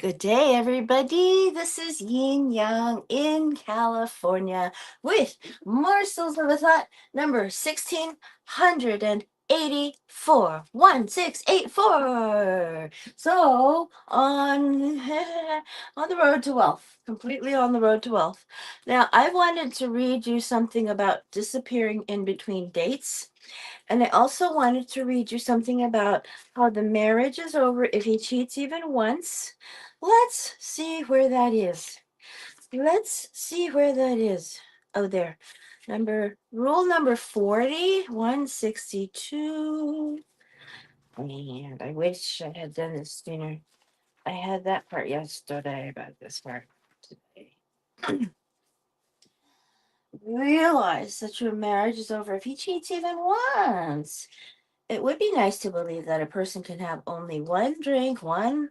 Good day, everybody. This is Yin Yang in California with Morsels of a Thought number 1684. 1684. So, on, on the road to wealth, completely on the road to wealth. Now, I wanted to read you something about disappearing in between dates. And I also wanted to read you something about how the marriage is over if he cheats even once. Let's see where that is. Let's see where that is. Oh, there. Rule number 40, 162. And I wish I had done this sooner. I had that part yesterday, but this part today. Realize that your marriage is over if he cheats even once. It would be nice to believe that a person can have only one drink, one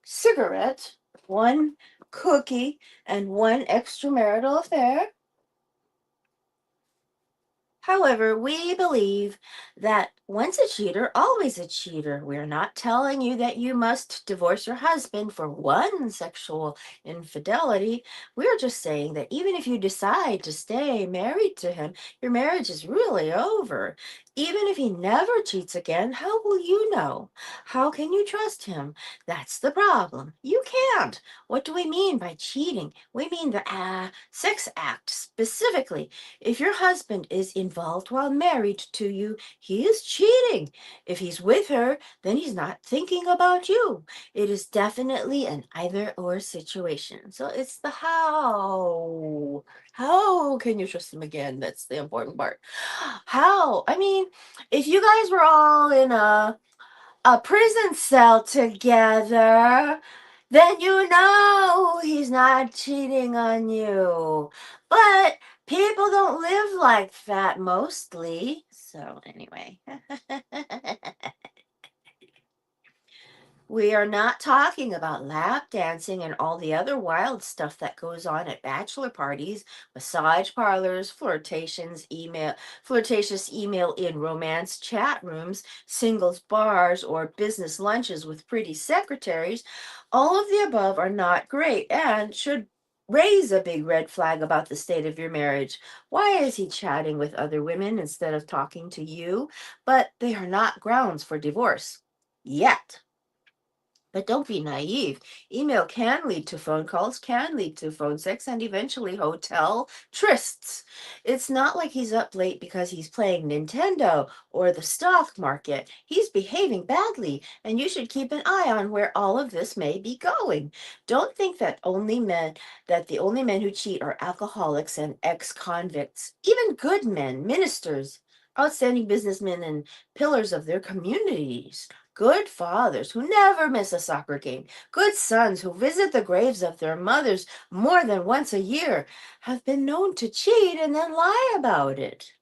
cigarette, one cookie, and one extramarital affair. However, we believe that once a cheater, always a cheater. We're not telling you that you must divorce your husband for one sexual infidelity. We're just saying that even if you decide to stay married to him, your marriage is really over. Even if he never cheats again, how will you know? How can you trust him? That's the problem. You can't. What do we mean by cheating? We mean the sex act specifically. If your husband is involved while married to you, he is cheating. If he's with her, then he's not thinking about you. It is definitely an either or situation. So it's the how. How can you trust him again? That's the important part. How? I mean, if you guys were all in a prison cell together, then you know he's not cheating on you. But people don't live like that mostly. So, anyway. We are not talking about lap dancing and all the other wild stuff that goes on at bachelor parties, massage parlors, flirtatious email in romance chat rooms, singles bars, or business lunches with pretty secretaries. All of the above are not great and should raise a big red flag about the state of your marriage. Why is he chatting with other women instead of talking to you? But they are not grounds for divorce. Yet. But don't be naive. Email can lead to phone calls, can lead to phone sex, and eventually hotel trysts. It's not like he's up late because he's playing Nintendo or the stock market. He's behaving badly, and you should keep an eye on where all of this may be going. Don't think that the only men who cheat are alcoholics and ex-convicts. Even good men, ministers, outstanding businessmen, and pillars of their communities. Good fathers who never miss a soccer game, good sons who visit the graves of their mothers more than once a year, have been known to cheat and then lie about it.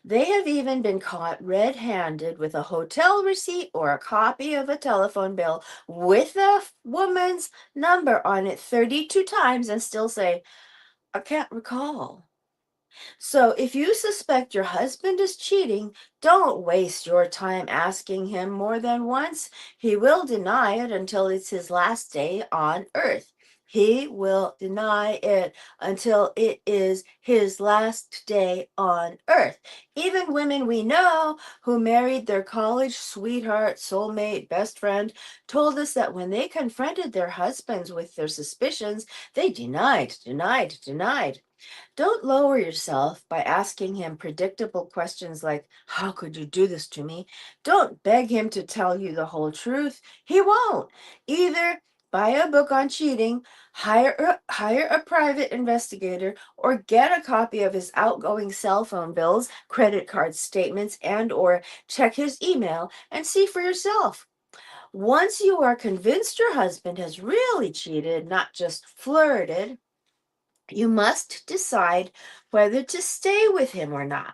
They have even been caught red handed with a hotel receipt or a copy of a telephone bill with the woman's number on it 32 times and still say, I can't recall. So if you suspect your husband is cheating, don't waste your time asking him more than once. He will deny it until it's his last day on earth. He will deny it until it is his last day on earth. Even women we know who married their college sweetheart, soulmate, best friend told us that when they confronted their husbands with their suspicions, they denied. Don't lower yourself by asking him predictable questions like, how could you do this to me? Don't beg him to tell you the whole truth. He won't. Either buy a book on cheating, hire a private investigator, or get a copy of his outgoing cell phone bills, credit card statements, and or check his email and see for yourself. Once you are convinced your husband has really cheated, not just flirted, you must decide whether to stay with him or not.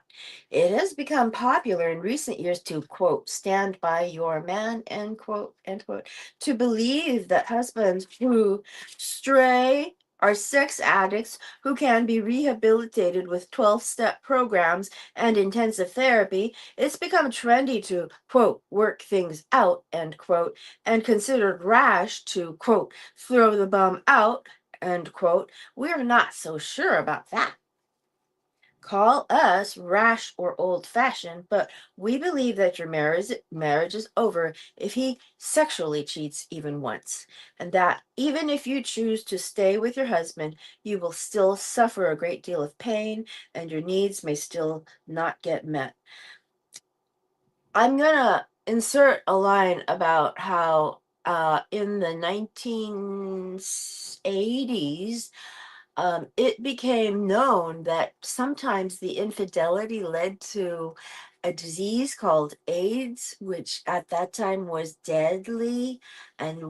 It has become popular in recent years to, quote, stand by your man, end quote, to believe that husbands who stray are sex addicts who can be rehabilitated with 12-step programs and intensive therapy. It's become trendy to, quote, work things out, end quote, and considered rash to, quote, throw the bum out, end quote. We're not so sure about that. Call us rash or old fashioned, but we believe that your marriage is over if he sexually cheats even once, and that even if you choose to stay with your husband, you will still suffer a great deal of pain and your needs may still not get met. I'm gonna insert a line about how in the 1980s it became known that sometimes the infidelity led to a disease called AIDS, which at that time was deadly, and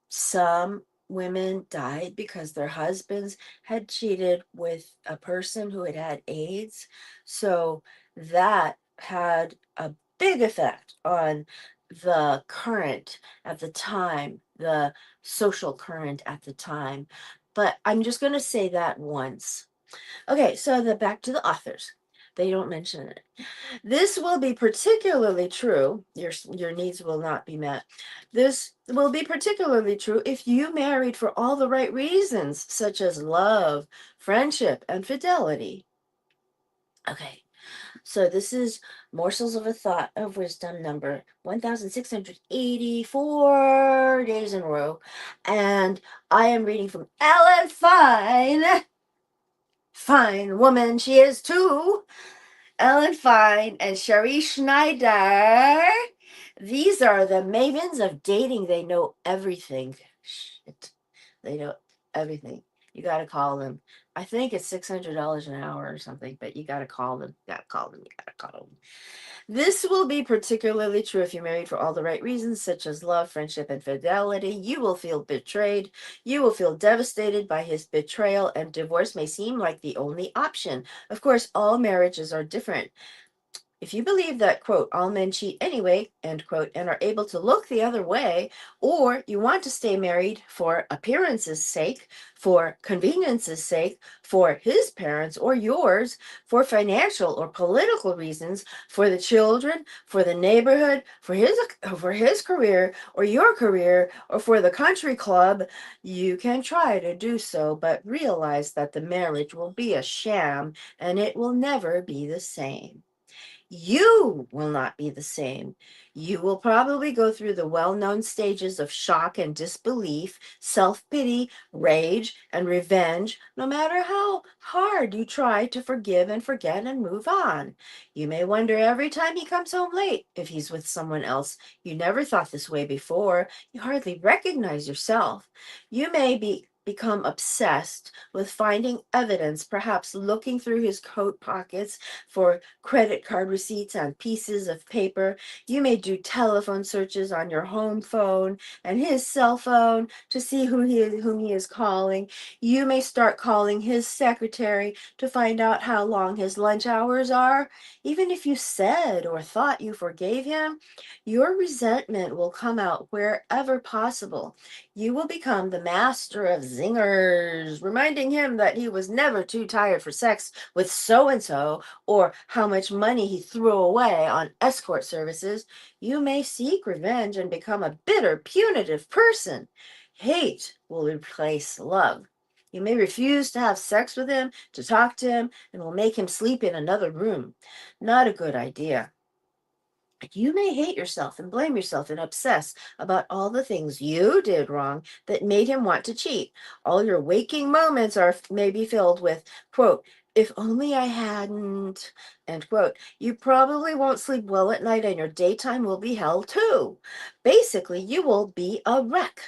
some women died because their husbands had cheated with a person who had had AIDS. So that had a big effect on the current at the time, the social current at the time, but I'm just going to say that once. Okay, so back to the authors. They don't mention it. This will be particularly true. Your needs will not be met. This will be particularly true if you married for all the right reasons, such as love, friendship, and fidelity. Okay, so this is Morsels of a Thought of Wisdom number 1684 days in a row. And I am reading from Ellen Fine. Fine woman she is too. Ellen Fine and Sherry Schneider. These are the mavens of dating. They know everything. Shit. They know everything. You got to call them. I think it's $600 an hour or something, but you got to call them. You got to call them. You got to call them. This will be particularly true if you're married for all the right reasons, such as love, friendship, and fidelity. You will feel betrayed. You will feel devastated by his betrayal, and divorce may seem like the only option. Of course, all marriages are different. If you believe that, quote, all men cheat anyway, end quote, and are able to look the other way, or you want to stay married for appearance's sake, for convenience's sake, for his parents or yours, for financial or political reasons, for the children, for the neighborhood, for his career or your career, or for the country club, you can try to do so, but realize that the marriage will be a sham and it will never be the same. You will not be the same. You will probably go through the well known stages of shock and disbelief, self pity, rage, and revenge, no matter how hard you try to forgive and forget and move on. You may wonder every time he comes home late if he's with someone else. You never thought this way before. You hardly recognize yourself. You may become obsessed with finding evidence, perhaps looking through his coat pockets for credit card receipts on pieces of paper. You may do telephone searches on your home phone and his cell phone to see whom he is calling. You may start calling his secretary to find out how long his lunch hours are. Even if you said or thought you forgave him, your resentment will come out wherever possible. You will become the master of zingers, reminding him that he was never too tired for sex with so and so, or how much money he threw away on escort services. You may seek revenge and become a bitter, punitive person. Hate will replace love. You may refuse to have sex with him, to talk to him, and will make him sleep in another room. Not a good idea. You may hate yourself and blame yourself and obsess about all the things you did wrong that made him want to cheat. All your waking moments are maybe filled with, quote, if only I hadn't, end quote. You probably won't sleep well at night and your daytime will be hell too. Basically, you will be a wreck.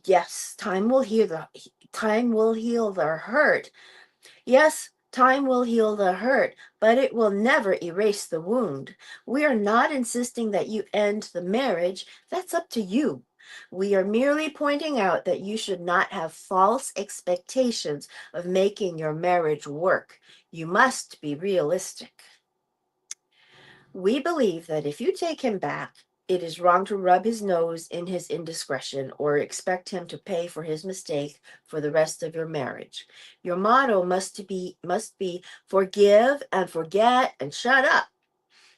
Yes, time will heal the hurt. Yes, time will heal the hurt, but it will never erase the wound. We are not insisting that you end the marriage. That's up to you. We are merely pointing out that you should not have false expectations of making your marriage work. You must be realistic. We believe that if you take him back, It is wrong to rub his nose in his indiscretion or expect him to pay for his mistake for the rest of your marriage. Your motto must be forgive and forget and shut up.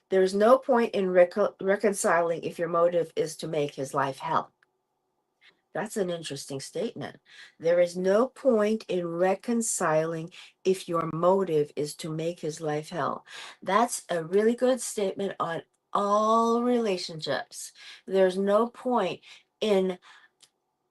There is no point in reconciling if your motive is to make his life hell. That's an interesting statement. There is no point in reconciling if your motive is to make his life hell. That's a really good statement on all relationships. There's no point in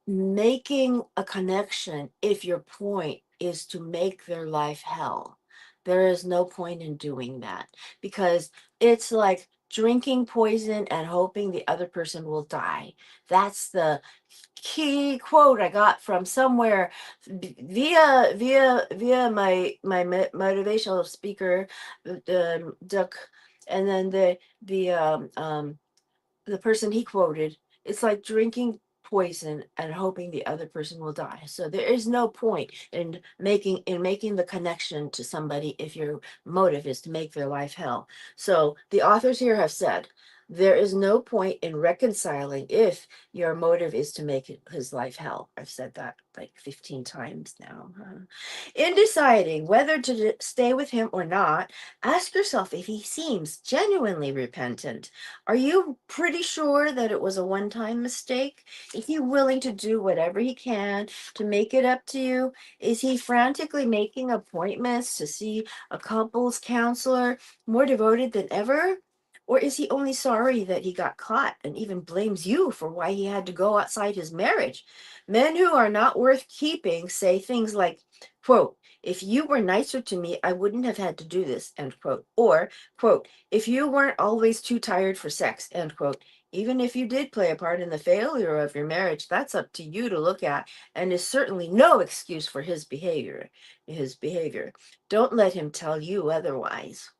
making a connection if your point is to make their life hell. There is no point in doing that because it's like drinking poison and hoping the other person will die. That's the key quote I got from somewhere via my motivational speaker, Duck, and then the person he quoted, it's like drinking poison and hoping the other person will die. So there is no point in making the connection to somebody if your motive is to make their life hell. So the authors here have said there is no point in reconciling if your motive is to make his life hell. I've said that like 15 times now. In deciding whether to stay with him or not, ask yourself if he seems genuinely repentant. Are you pretty sure that it was a one-time mistake? Is he willing to do whatever he can to make it up to you? Is he frantically making appointments to see a couples counselor, more devoted than ever? Or is he only sorry that he got caught and even blames you for why he had to go outside his marriage? Men who are not worth keeping say things like, quote, if you were nicer to me, I wouldn't have had to do this, end quote. Or, quote, if you weren't always too tired for sex, end quote. Even if you did play a part in the failure of your marriage, that's up to you to look at and is certainly no excuse for his behavior. Don't let him tell you otherwise.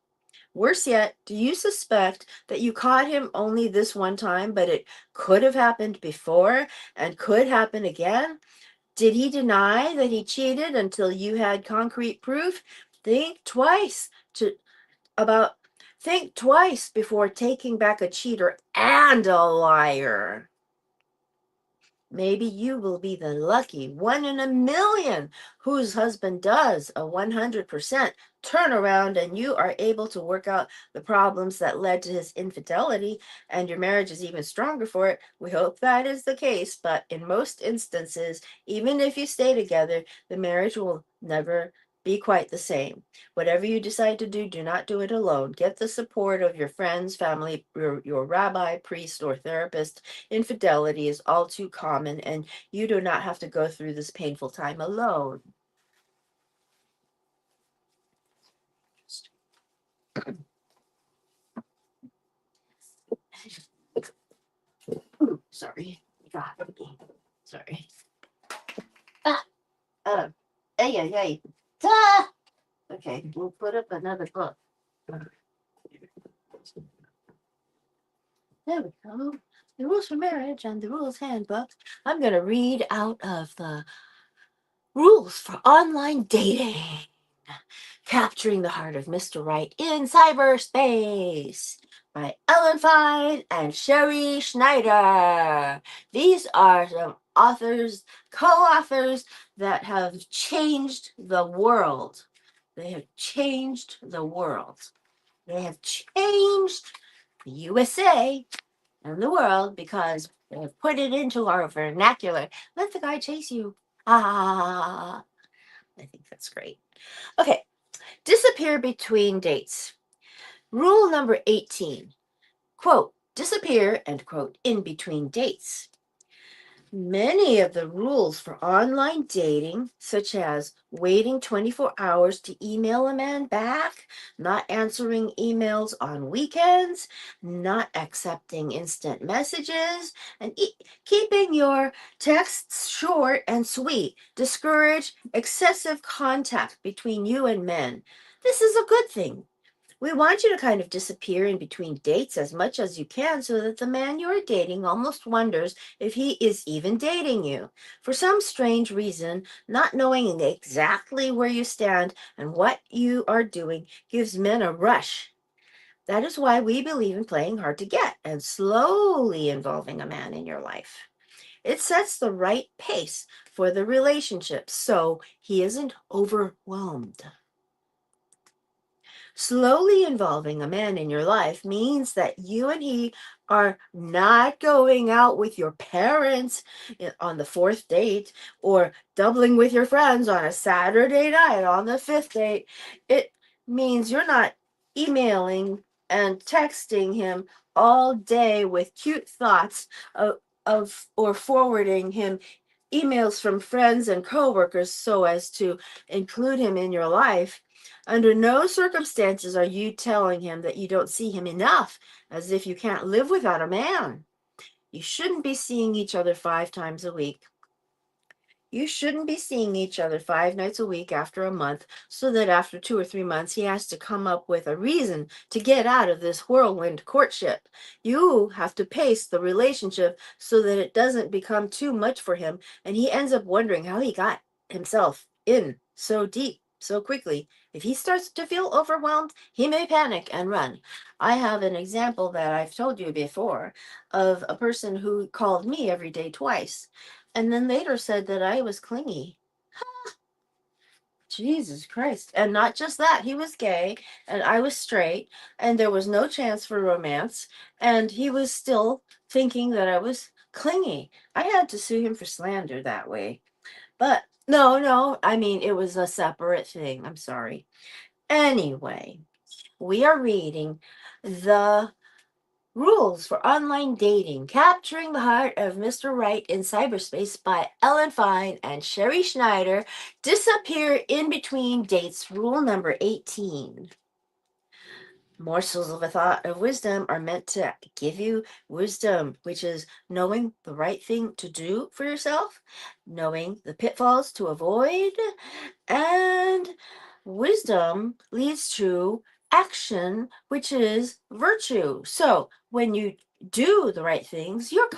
Worse yet, do you suspect that you caught him only this one time, but it could have happened before and could happen again? Did he deny that he cheated until you had concrete proof? Think twice to about think twice before taking back a cheater and a liar. Maybe you will be the lucky one in a million whose husband does a 100% turnaround and you are able to work out the problems that led to his infidelity and your marriage is even stronger for it. We hope that is the case, but in most instances, even if you stay together, the marriage will never be quite the same. Whatever you decide to do, do not do it alone. Get the support of your friends, family, your rabbi, priest, or therapist. Infidelity is all too common, and you do not have to go through this painful time alone. Ooh, sorry. God, sorry. Ah, hey, hey, hey. Ah! Okay, we'll put up another book. There we go. The Rules for Marriage and the Rules Handbook. I'm going to read out of the Rules for Online Dating. Capturing the Heart of Mr. Right in Cyberspace by Ellen Fine and Sherry Schneider. These are some co-authors that have changed the world. They have changed the world. They have changed the USA and the world because they have put it into our vernacular. Let the guy chase you. Ah, I think that's great. Okay, disappear between dates. Rule number 18, quote, disappear, end quote, in between dates. Many of the rules for online dating, such as waiting 24 hours to email a man back, not answering emails on weekends, not accepting instant messages, and keeping your texts short and sweet, discourage excessive contact between you and men. This is a good thing. We want you to kind of disappear in between dates as much as you can so that the man you are dating almost wonders if he is even dating you. For some strange reason, not knowing exactly where you stand and what you are doing gives men a rush. That is why we believe in playing hard to get and slowly involving a man in your life. It sets the right pace for the relationship so he isn't overwhelmed. Slowly involving a man in your life means that you and he are not going out with your parents on the fourth date or doubling with your friends on a Saturday night on the fifth date. It means you're not emailing and texting him all day with cute thoughts of or forwarding him emails from friends and coworkers so as to include him in your life. Under no circumstances are you telling him that you don't see him enough, as if you can't live without a man. You shouldn't be seeing each other 5 times a week. You shouldn't be seeing each other 5 nights a week after a month, so that after 2 or 3 months he has to come up with a reason to get out of this whirlwind courtship. You have to pace the relationship so that it doesn't become too much for him and he ends up wondering how he got himself in so deep so quickly. If he starts to feel overwhelmed, he may panic and run. I have an example that I've told you before of a person who called me every day twice and then later said that I was clingy. Jesus Christ. And not just that, he was gay and I was straight and there was no chance for romance. And he was still thinking that I was clingy. I had to sue him for slander that way. But no, I mean, it was a separate thing. I'm sorry. Anyway, we are reading the Rules for Online Dating: Capturing the Heart of Mr. Right in Cyberspace by Ellen Fine and Sherry Schneider. Disappear in between dates. Rule number 18. Morsels of a thought of wisdom are meant to give you wisdom, which is knowing the right thing to do for yourself, knowing the pitfalls to avoid, and wisdom leads to action, which is virtue. So when you do the right things, you're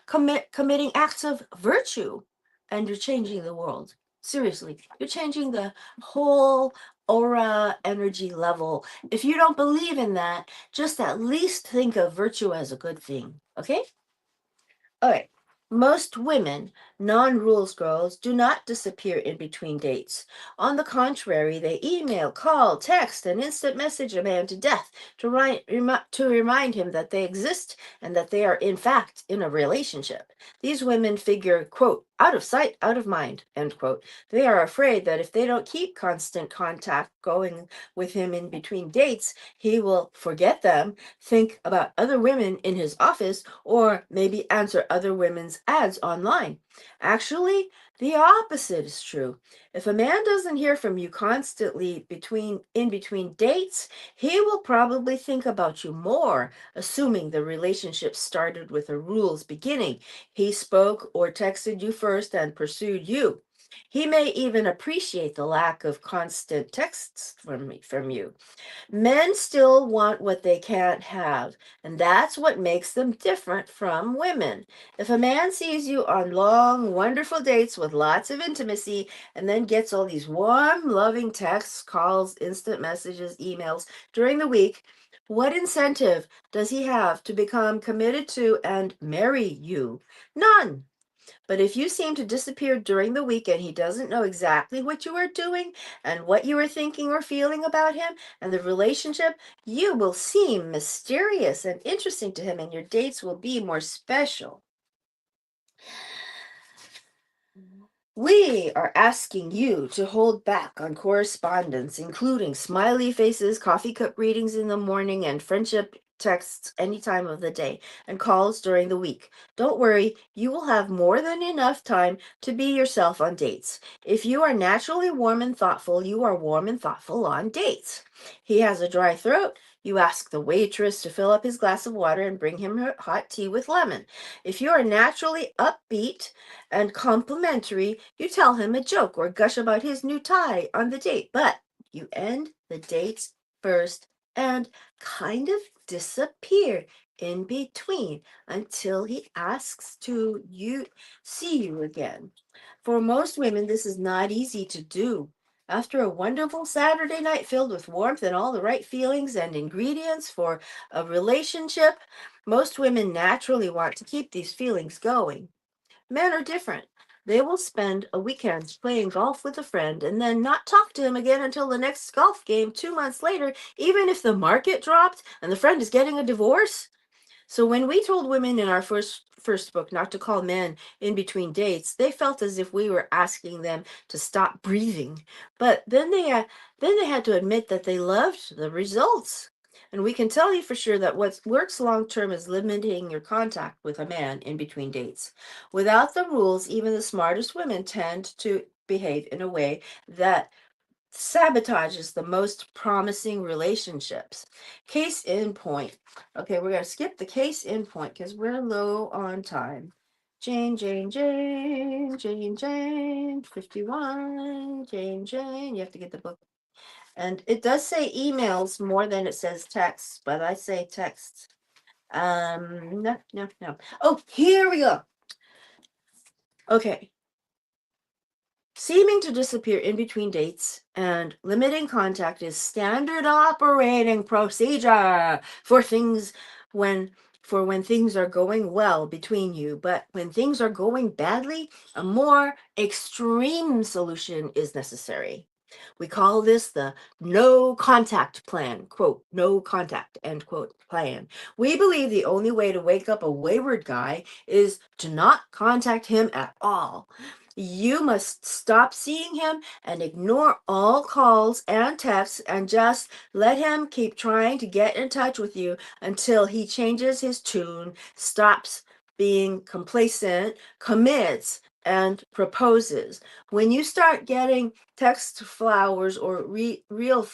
committing acts of virtue and you're changing the world. Seriously, you're changing the whole aura energy level. If you don't believe in that, just at least think of virtue as a good thing. Okay? All right. Most women, non rules girls, do not disappear in between dates. On the contrary, they email, call, text, and instant message a man to death to remind him that they exist and that they are, in fact, in a relationship. These women figure, quote, out of sight, out of mind, end quote. They are afraid that if they don't keep constant contact going with him in between dates, he will forget them, think about other women in his office, or maybe answer other women's ads online. Actually, the opposite is true. If a man doesn't hear from you constantly in between dates, he will probably think about you more, assuming the relationship started with a rules beginning. He spoke or texted you first and pursued you. He may even appreciate the lack of constant texts from you. Men still want what they can't have, and that's what makes them different from women. If a man sees you on long, wonderful dates with lots of intimacy and then gets all these warm, loving texts, calls, instant messages, emails during the week, what incentive does he have to become committed to and marry you? None. But if you seem to disappear during the week and he doesn't know exactly what you are doing and what you are thinking or feeling about him and the relationship, you will seem mysterious and interesting to him, and your dates will be more special. We are asking you to hold back on correspondence, including smiley faces, coffee cup readings in the morning, and friendship texts any time of the day, and calls during the week. Don't worry, you will have more than enough time to be yourself on dates. If you are naturally warm and thoughtful, you are warm and thoughtful on dates. He has a dry throat. You ask the waitress to fill up his glass of water and bring him hot tea with lemon. If you are naturally upbeat and complimentary, you tell him a joke or gush about his new tie on the date, but you end the dates first and kind of disappear in between until he asks to see you again. For most women, this is not easy to do. After a wonderful Saturday night filled with warmth and all the right feelings and ingredients for a relationship, most women naturally want to keep these feelings going. Men are different. They will spend a weekend playing golf with a friend and then not talk to him again until the next golf game 2 months later, even if the market dropped and the friend is getting a divorce. So when we told women in our first book not to call men in between dates, they felt as if we were asking them to stop breathing. But then they had to admit that they loved the results. And we can tell you for sure that what works long term is limiting your contact with a man in between dates. Without the rules, even the smartest women tend to behave in a way that sabotages the most promising relationships. Case in point. Okay, we're going to skip the case in point because we're low on time. Jane, 51, Jane. You have to get the book. And it does say emails more than it says texts, but I say texts. No. Oh, here we go. Okay. Seeming to disappear in between dates and limiting contact is standard operating procedure for things when when things are going well between you, but when things are going badly, a more extreme solution is necessary. We call this the no contact plan, quote, no contact, end quote, plan. We believe the only way to wake up a wayward guy is to not contact him at all. You must stop seeing him and ignore all calls and texts and just let him keep trying to get in touch with you until he changes his tune, stops being complacent, commits, and proposes. When you start getting text flowers or real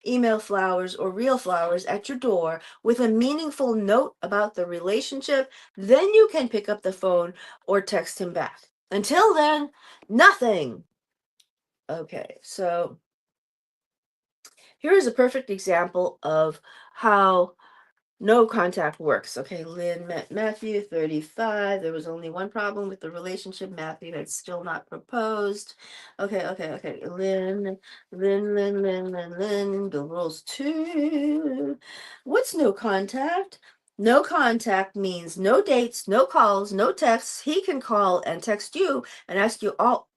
email flowers or real flowers at your door with a meaningful note about the relationship, then you can pick up the phone or text him back. Until then, nothing. Okay, so here is a perfect example of how no contact works. Okay, Lynn met Matthew, 35. There was only one problem with the relationship. Matthew had still not proposed. Okay. Lynn. Bill rolls 2. What's no contact? No contact means no dates, no calls, no texts. He can call and text you and ask you all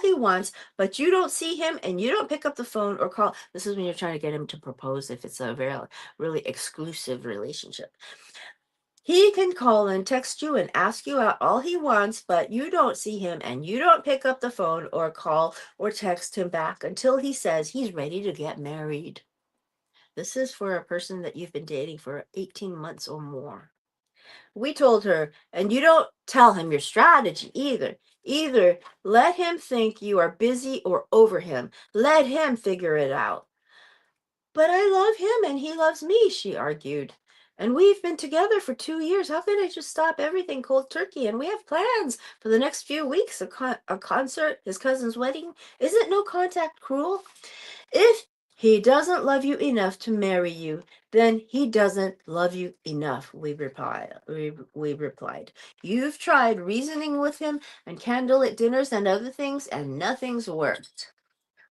he wants, but you don't see him and you don't pick up the phone or call. This is when you're trying to get him to propose if it's a really exclusive relationship. He can call and text you and ask you out all he wants, but you don't see him and you don't pick up the phone or call or text him back until he says he's ready to get married. This is for a person that you've been dating for 18 months or more. We told her, and you don't tell him your strategy either. Either let him think you are busy or over him. Let him figure it out. But I love him and he loves me, she argued. And we've been together for 2 years. How could I just stop everything cold turkey? And we have plans for the next few weeks, a concert, his cousin's wedding. Isn't no contact cruel? If he doesn't love you enough to marry you, then he doesn't love you enough, we replied. You've tried reasoning with him and candlelit dinners and other things, and nothing's worked.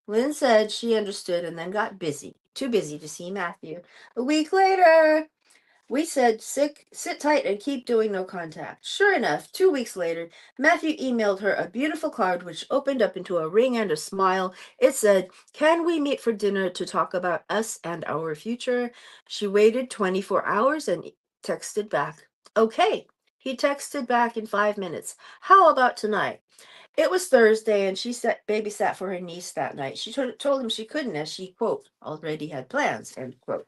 Lynn said she understood and then got too busy to see Matthew. A week later, we said, sit tight and keep doing no contact. Sure enough, 2 weeks later, Matthew emailed her a beautiful card which opened up into a ring and a smile. It said, can we meet for dinner to talk about us and our future? She waited 24 hours and texted back. Okay. He texted back in 5 minutes. How about tonight? It was Thursday, and she babysat for her niece that night. She told him she couldn't, as she, quote, already had plans, end quote.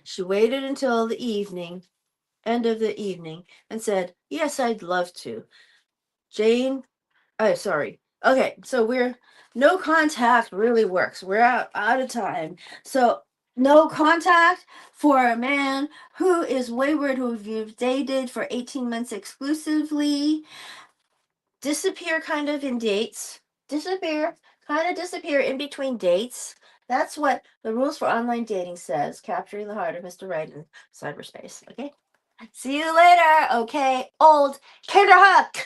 She waited until the end of the evening, and said, yes, I'd love to. Jane, sorry. Okay, so no contact really works. We're out of time. So, no contact for a man who is wayward, who you've dated for 18 months exclusively. Disappear kind of in dates. Disappear in between dates. That's what the rules for online dating says. Capturing the heart of Mr. Right in cyberspace. Okay? See you later. Okay, old Kinderhook.